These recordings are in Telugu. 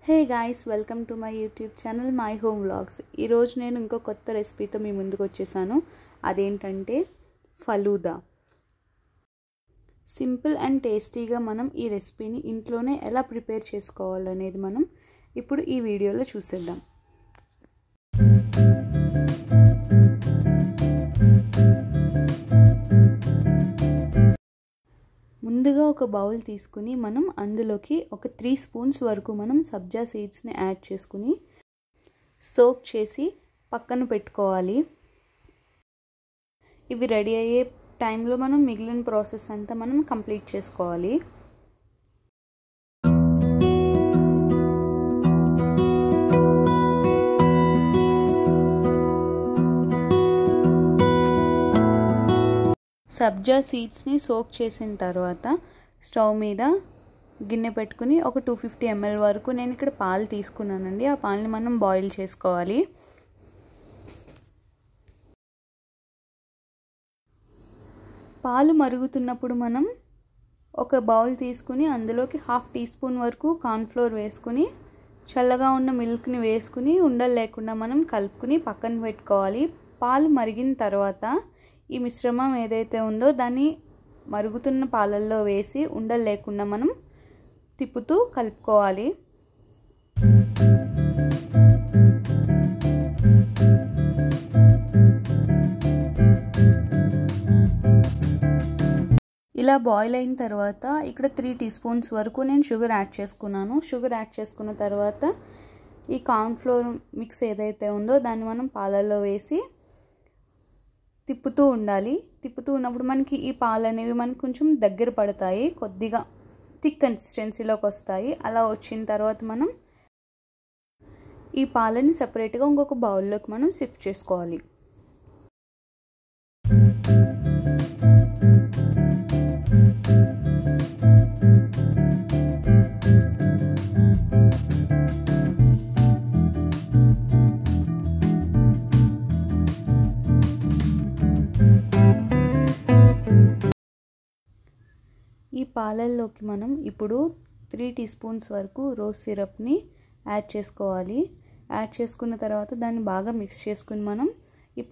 Hey guys, welcome to my YouTube channel my home vlogs. ఈరోజు నేను ఇంకో కొత్త రెసిపీతో మీ ముందుకు వచ్చేసాను. అదేంటంటే ఫలూదా. సింపుల్ అండ్ టేస్టీగా మనం ఈ రెసిపీని ఇంట్లోనే ఎలా ప్రిపేర్ చేసుకోవాలనేది మనం ఇప్పుడు ఈ వీడియోలో చూసేద్దాం. ముందుగా ఒక బౌల్ తీసుకుని మనం అందులోకి ఒక 3 స్పూన్స్ వరకు మనం సబ్జా సీడ్స్ని యాడ్ చేసుకుని సోక్ చేసి పక్కన పెట్టుకోవాలి. ఇవి రెడీ అయ్యే టైంలో మనం మిగిలిన ప్రాసెస్ అంతా మనం కంప్లీట్ చేసుకోవాలి. సబ్జా సీడ్స్ని సోక్ చేసిన తర్వాత స్టవ్ మీద గిన్నె పెట్టుకుని ఒక 250 ml వరకు నేను ఇక్కడ పాలు తీసుకున్నానండి. ఆ పాలని మనం బాయిల్ చేసుకోవాలి. పాలు మరుగుతున్నప్పుడు మనం ఒక బౌల్ తీసుకుని అందులోకి 1/2 టీ స్పూన్ వరకు కార్న్ఫ్లోర్ వేసుకుని చల్లగా ఉన్న మిల్క్ని వేసుకుని ఉండలు లేకుండా మనం కలుపుకుని పక్కన పెట్టుకోవాలి. పాలు మరిగిన తర్వాత ఈ మిశ్రమం ఏదైతే ఉందో దాన్ని మరుగుతున్న పాలల్లో వేసి ఉండలు లేకుండా మనం తిప్పుతూ కలుపుకోవాలి. ఇలా బాయిల్ అయిన తర్వాత ఇక్కడ 3 టీ స్పూన్స్ వరకు నేను షుగర్ యాడ్ చేసుకున్నాను. షుగర్ యాడ్ చేసుకున్న తర్వాత ఈ కార్న్ఫ్లోర్ మిక్స్ ఏదైతే ఉందో దాన్ని మనం పాలల్లో వేసి తిప్పుతూ ఉండాలి. తిప్పుతూ ఉన్నప్పుడు మనకి ఈ పాలు అనేవి మనకి కొంచెం దగ్గర పడతాయి, కొద్దిగా థిక్ కన్సిస్టెన్సీలోకి వస్తాయి. అలా వచ్చిన తర్వాత మనం ఈ పాలని సెపరేట్గా ఇంకొక బౌల్లోకి మనం షిఫ్ట్ చేసుకోవాలి. ఈ పాలల్లోకి మనం ఇప్పుడు 3 టీ స్పూన్స్ వరకు రోజ్ సిరప్ని యాడ్ చేసుకోవాలి. యాడ్ చేసుకున్న తర్వాత దాన్ని బాగా మిక్స్ చేసుకుని మనం ఈ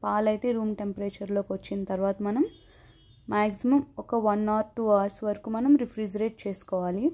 పాలైతే రూమ్ టెంపరేచర్లోకి వచ్చిన తర్వాత మనం మ్యాక్సిమం ఒక 1 or 2 hours వరకు మనం రిఫ్రిజిరేట్ చేసుకోవాలి.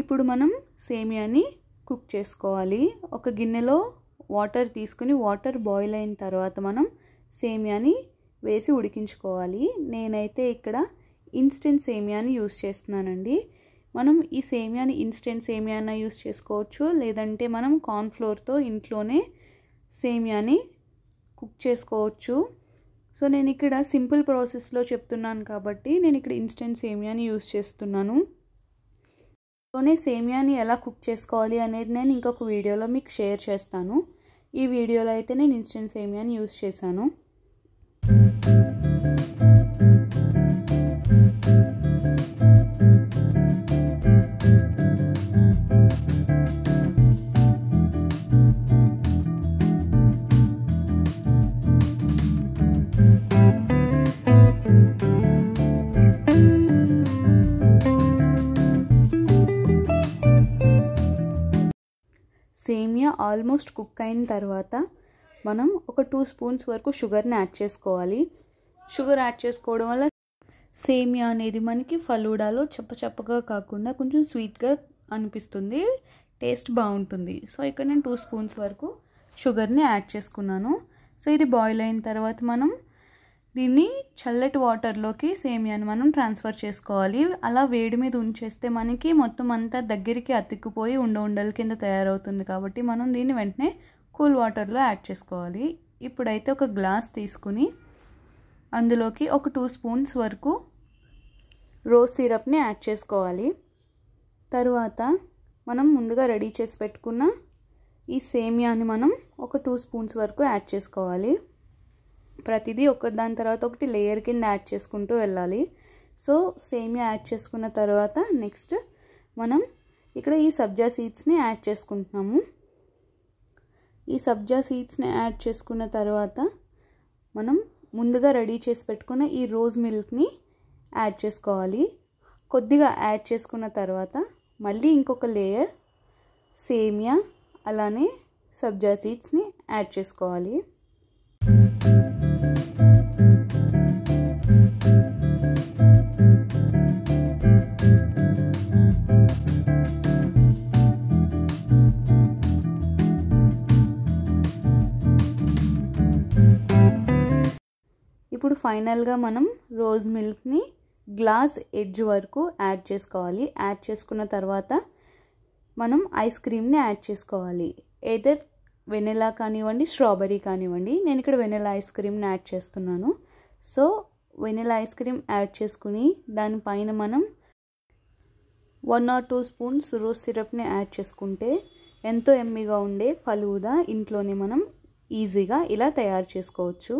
ఇప్పుడు మనం సేమియాని కుక్ చేసుకోవాలి. ఒక గిన్నెలో వాటర్ తీసుకుని వాటర్ బాయిల్ అయిన తర్వాత మనం సేమియాని వేసి ఉడికించుకోవాలి. నేనైతే ఇక్కడ ఇన్స్టెంట్ సేమియాని యూస్ చేస్తున్నానండి. మనం ఈ సేమియాని ఇన్స్టెంట్ సేమియాని యూస్ చేసుకోవచ్చు, లేదంటే మనం కార్న్ఫ్లోర్తో ఇంట్లోనే సేమియాని కుక్ చేసుకోవచ్చు. సో నేను ఇక్కడ సింపుల్ ప్రాసెస్లో చెప్తున్నాను కాబట్టి నేను ఇక్కడ ఇన్స్టెంట్ సేమియాని యూస్ చేస్తున్నాను. సేమియాని ఎలా కుక్ చేసుకోవాలి అనేది నేను ఇంకొక వీడియోలో మీకు షేర్ చేస్తాను. ఈ వీడియోలో అయితే నేను ఇన్స్టెంట్ సేమియాని యూస్ చేశాను. సేమియా ఆల్మోస్ట్ కుక్ అయిన తర్వాత మనం ఒక 2 స్పూన్స్ వరకు షుగర్ని యాడ్ చేసుకోవాలి. షుగర్ యాడ్ చేసుకోవడం వల్ల సేమియా అనేది మనకి ఫలూడాలో చప్పచప్పగా కాకుండా కొంచెం స్వీట్గా అనిపిస్తుంది, టేస్ట్ బాగుంటుంది. సో ఇక్కడ నేను 2 స్పూన్స్ వరకు షుగర్ని యాడ్ చేసుకున్నాను. సో ఇది బాయిల్ అయిన తర్వాత మనం దీన్ని చల్లటి వాటర్లోకి సేమియాని మనం ట్రాన్స్ఫర్ చేసుకోవాలి. అలా వేడి మీద ఉంచేస్తే మనకి మొత్తం అంతా దగ్గరికి అతుక్కుపోయి ఉండల కింద తయారవుతుంది. కాబట్టి మనం దీన్ని వెంటనే కూల్ వాటర్లో యాడ్ చేసుకోవాలి. ఇప్పుడైతే ఒక గ్లాస్ తీసుకుని అందులోకి ఒక 2 స్పూన్స్ వరకు రోజ్ సిరప్ని యాడ్ చేసుకోవాలి. తర్వాత మనం ముందుగా రెడీ చేసి పెట్టుకున్న ఈ సేమియాని మనం ఒక 2 స్పూన్స్ వరకు యాడ్ చేసుకోవాలి. ప్రతిదీ ఒకదాని తర్వాత ఒకటి లేయర్ కింద యాడ్ చేసుకుంటూ వెళ్ళాలి. సో సేమియా యాడ్ చేసుకున్న తర్వాత నెక్స్ట్ మనం ఇక్కడ ఈ సబ్జా సీడ్స్ని యాడ్ చేసుకుంటున్నాము. ఈ సబ్జా సీడ్స్ని యాడ్ చేసుకున్న తర్వాత మనం ముందుగా రెడీ చేసి పెట్టుకున్న ఈ రోజ్ మిల్క్ని యాడ్ చేసుకోవాలి. కొద్దిగా యాడ్ చేసుకున్న తర్వాత మళ్ళీ ఇంకొక లేయర్ సేమియా అలానే సబ్జా సీడ్స్ని యాడ్ చేసుకోవాలి. ఇప్పుడు ఫైనల్గా మనం రోజ్ మిల్క్ని గ్లాస్ ఎడ్జ్ వరకు యాడ్ చేసుకోవాలి. యాడ్ చేసుకున్న తర్వాత మనం ఐస్ క్రీమ్ని యాడ్ చేసుకోవాలి. ఏదర్ వెనిలా కానివ్వండి, స్ట్రాబెర్రీ కానివ్వండి. నేను ఇక్కడ వెనిలా ఐస్ క్రీమ్ని యాడ్ చేస్తున్నాను. So vanilla ice cream add చేసుకుని దానిపైన మనం 1 or 2 స్పూన్స్ రోజ్ సిరప్ని యాడ్ చేసుకుంటే ఎంతో యమ్మీగా ఉండే ఫలూదా ఇంట్లోనే మనం ఈజీగా ఇలా తయారు చేసుకోవచ్చు.